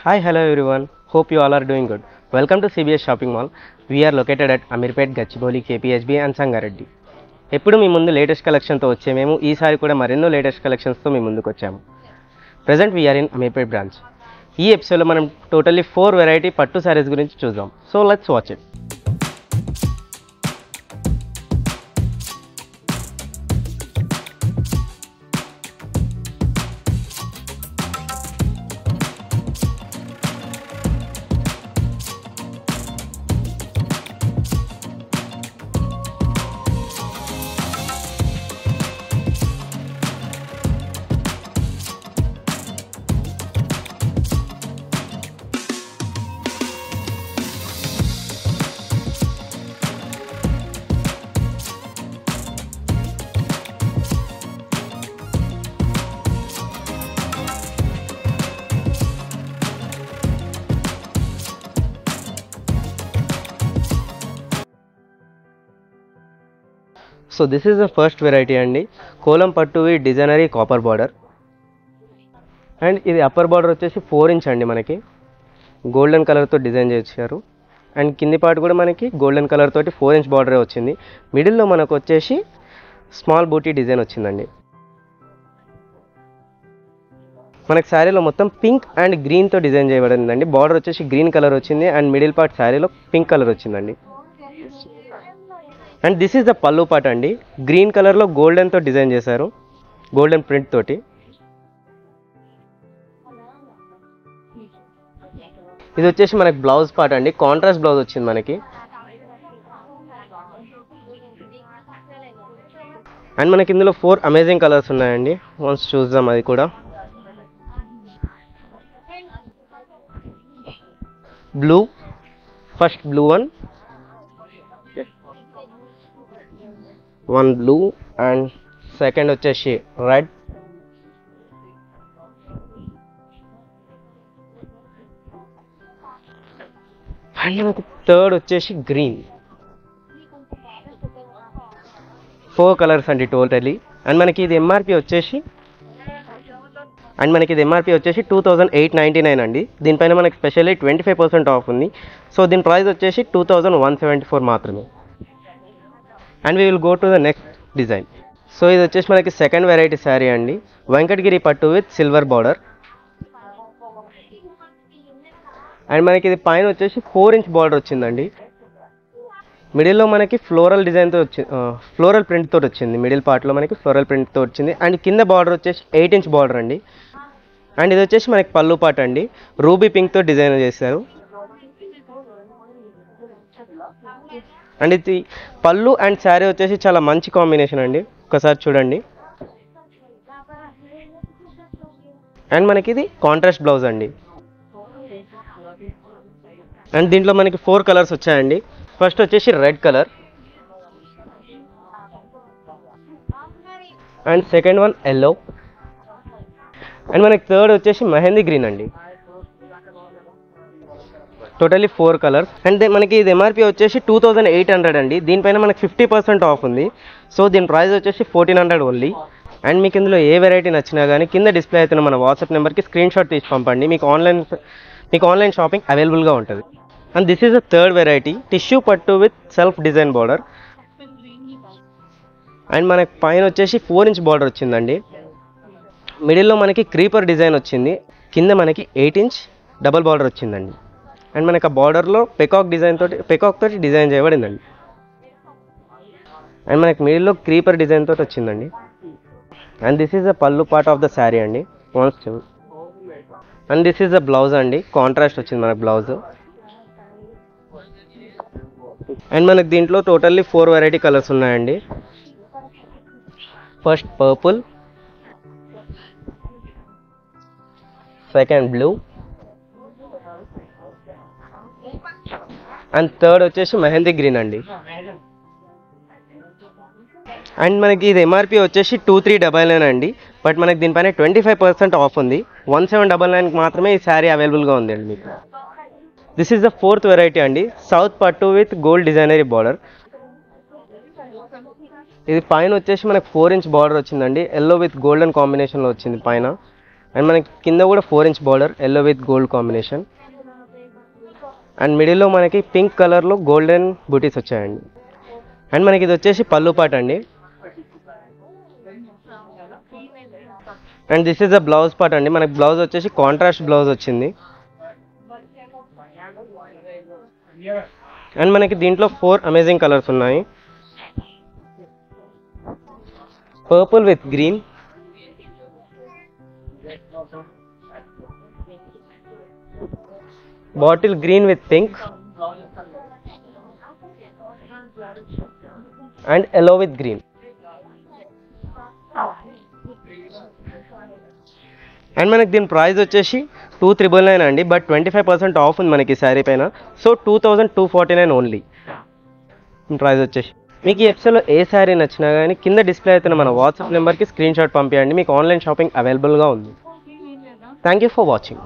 Hi, hello everyone. Hope you all are doing good. Welcome to CBS Shopping Mall. We are located at Amirpet, Gachibowli, KPHB and Sangareddy. ఎప్పుడు మీ ముందు latest కలెక్షన్తో వచ్చే మేము ఈసారి కూడా మరెన్నో latest కలెక్షన్స్తో మీ ముందుకు వచ్చాము. Present we are in Ameerpet branch. ఈ ఎపిసోడ్లో మనం టోటల్లీ 4 వెరైటీ పట్టు శారీస్ గురించి చూద్దాం. So let's watch it. So this is the first variety అండి. కోలం పట్టు with designery copper border. And ఇది అప్పర్ బార్డర్ వచ్చేసి 4 ఇంచ్ అండి. మనకి గోల్డెన్ కలర్తో డిజైన్ చేశారు. అండ్ కింది పార్ట్ కూడా మనకి గోల్డెన్ కలర్ తోటి 4 ఇంచ్ బార్డరే వచ్చింది. మిడిల్లో మనకు వచ్చేసి స్మాల్ బూటీ డిజైన్ వచ్చిందండి. మనకి శారీలో మొత్తం పింక్ అండ్ గ్రీన్తో డిజైన్ చేయబడిందండి. బార్డర్ వచ్చేసి గ్రీన్ కలర్ వచ్చింది అండ్ మిడిల్ పార్ట్ శారీలో పింక్ కలర్ వచ్చిందండి. అండ్ దిస్ ఈజ్ ద పల్లు పార్ట్ అండి. గ్రీన్ కలర్లో గోల్డెన్తో డిజైన్ చేశారు, గోల్డెన్ ప్రింట్ తోటి. ఇది వచ్చేసి మనకి బ్లౌజ్ పార్ట్ అండి. కాంట్రాస్ట్ బ్లౌజ్ వచ్చింది మనకి. అండ్ మనకి ఇందులో 4 అమేజింగ్ కలర్స్ ఉన్నాయండి. వన్స్ చూద్దాం అది కూడా. Blue, first blue one blue and second వచ్చేసి రెడ్ అండ్ మనకి థర్డ్ వచ్చేసి గ్రీన్. 4 కలర్స్ అండి టోటలీ. అండ్ మనకి ఇది ఎంఆర్పి వచ్చేసి 2899 అండి. దీనిపైన మనకి స్పెషల్లీ 25% ఆఫ్ ఉంది. సో దీని ప్రైస్ వచ్చేసి 2174 మాత్రమే. And we will go to the next design. So ఇది వచ్చేసి మనకి సెకండ్ వెరైటీ శారీ అండి. వెంకటగిరి పట్టు విత్ సిల్వర్ బార్డర్. అండ్ మనకి ఇది పైన వచ్చేసి 4 ఇంచ్ బార్డర్ వచ్చిందండి. మిడిల్లో మనకి ఫ్లోరల్ డిజైన్తో ఫ్లోరల్ ప్రింట్ తోటి వచ్చింది. మిడిల్ పార్ట్లో మనకి ఫ్లోరల్ ప్రింట్తో వచ్చింది. అండ్ కింద బార్డర్ వచ్చేసి 8 ఇంచ్ బార్డర్ అండి. అండ్ ఇది వచ్చేసి మనకి పల్లు పార్ట్ అండి. రూబీ పింక్తో డిజైన్ చేశారు. అండ్ ఇది పళ్ళు అండ్ శారీ వచ్చేసి చాలా మంచి కాంబినేషన్ అండి. ఒకసారి చూడండి. అండ్ మనకి ఇది కాంట్రాస్ట్ బ్లౌజ్ అండి. అండ్ దీంట్లో మనకి 4 కలర్స్ వచ్చాయండి. ఫస్ట్ వచ్చేసి red colour and second one yellow and మనకి థర్డ్ వచ్చేసి మెహందీ గ్రీన్ అండి. Totally 4 colours. అండ్ మనకి ఇది ఎంఆర్పి వచ్చేసి 2800 అండి. దీనిపైన మనకి 50% ఆఫ్ ఉంది. సో దీని ప్రైస్ వచ్చేసి 1400 ఓన్లీ. అండ్ మీకు ఇందులో ఏ వెరైటీ నచ్చినా కానీ కింద డిస్ప్లే అవుతున్న మన వాట్సాప్ నెంబర్కి స్క్రీన్ షాట్ తీసి పంపండి. మీకు ఆన్లైన్ షాపింగ్ అవైలబుల్గా ఉంటుంది. And this is the third variety, tissue పట్టు with self design border. And మనకి పైన వచ్చేసి 4 ఇంచ్ బార్డర్ వచ్చిందండి. మిడిల్లో మనకి క్రీపర్ డిజైన్ వచ్చింది. కింద మనకి 8 ఇంచ్ డబల్ బార్డర్ వచ్చిందండి. అండ్ మనకి ఆ బార్డర్లో పెకాక్ తోటి డిజైన్ చేయబడిందండి. అండ్ మనకి మిడిల్లో క్రీపర్ డిజైన్ తోటి వచ్చిందండి. అండ్ దిస్ ఈజ్ ద పల్లు పార్ట్ ఆఫ్ ద శారీ అండి. And this is the blouse అండి. కాంట్రాస్ట్ వచ్చింది మనకి బ్లౌజ్. అండ్ మనకి దీంట్లో టోటల్లీ 4 వెరైటీ కలర్స్ ఉన్నాయండి. First purple, second blue and third వచ్చేసి మెహందీ గ్రీన్ అండి. అండ్ మనకి ఇది ఎంఆర్పి వచ్చేసి 2399 అండి. బట్ మనకి దీనిపైన 25% ఆఫ్ ఉంది. 1799కి మాత్రమే ఈ శారీ అవైలబుల్గా ఉంది అండి మీకు. This is the 4th variety అండి. సౌత్ పట్టు విత్ గోల్డ్ డిజైనరీ బార్డర్. ఇది పైన వచ్చేసి మనకు 4 ఇంచ్ బార్డర్ వచ్చిందండి. ఎల్లో విత్ గోల్డెన్ కాంబినేషన్లో వచ్చింది పైన. అండ్ మనకి కింద కూడా 4-inch border yellow with gold combination. And మిడిల్లో మనకి పింక్ కలర్లో గోల్డెన్ బూటీస్ వచ్చాయండి. అండ్ మనకి ఇది వచ్చేసి పళ్ళు పాట అండి. And this is the blouse part అండి. మనకి బ్లౌజ్ వచ్చేసి కాంట్రాస్ట్ బ్లౌజ్ వచ్చింది. అండ్ మనకి దీంట్లో 4 అమేజింగ్ కలర్స్ ఉన్నాయి. Purple with green, bottle green with pink, and yellow with green. And మనకి దీని ప్రైస్ వచ్చేసి 2,999 అండి. బట్ 25% ఆఫ్ ఉంది మనకి శారీ పైన. సో 2,249 ఓన్లీ ప్రైస్ వచ్చేసి. మీకు ఈ ఎపిసోడ్లో ఏ శారీ నచ్చినా కానీ కింద డిస్ప్లే అవుతున్న మన వాట్సాప్ నెంబర్కి స్క్రీన్ షాట్ పంపించండి. మీకు ఆన్లైన్ షాపింగ్ అవైలబుల్గా ఉంది. Thank you for watching.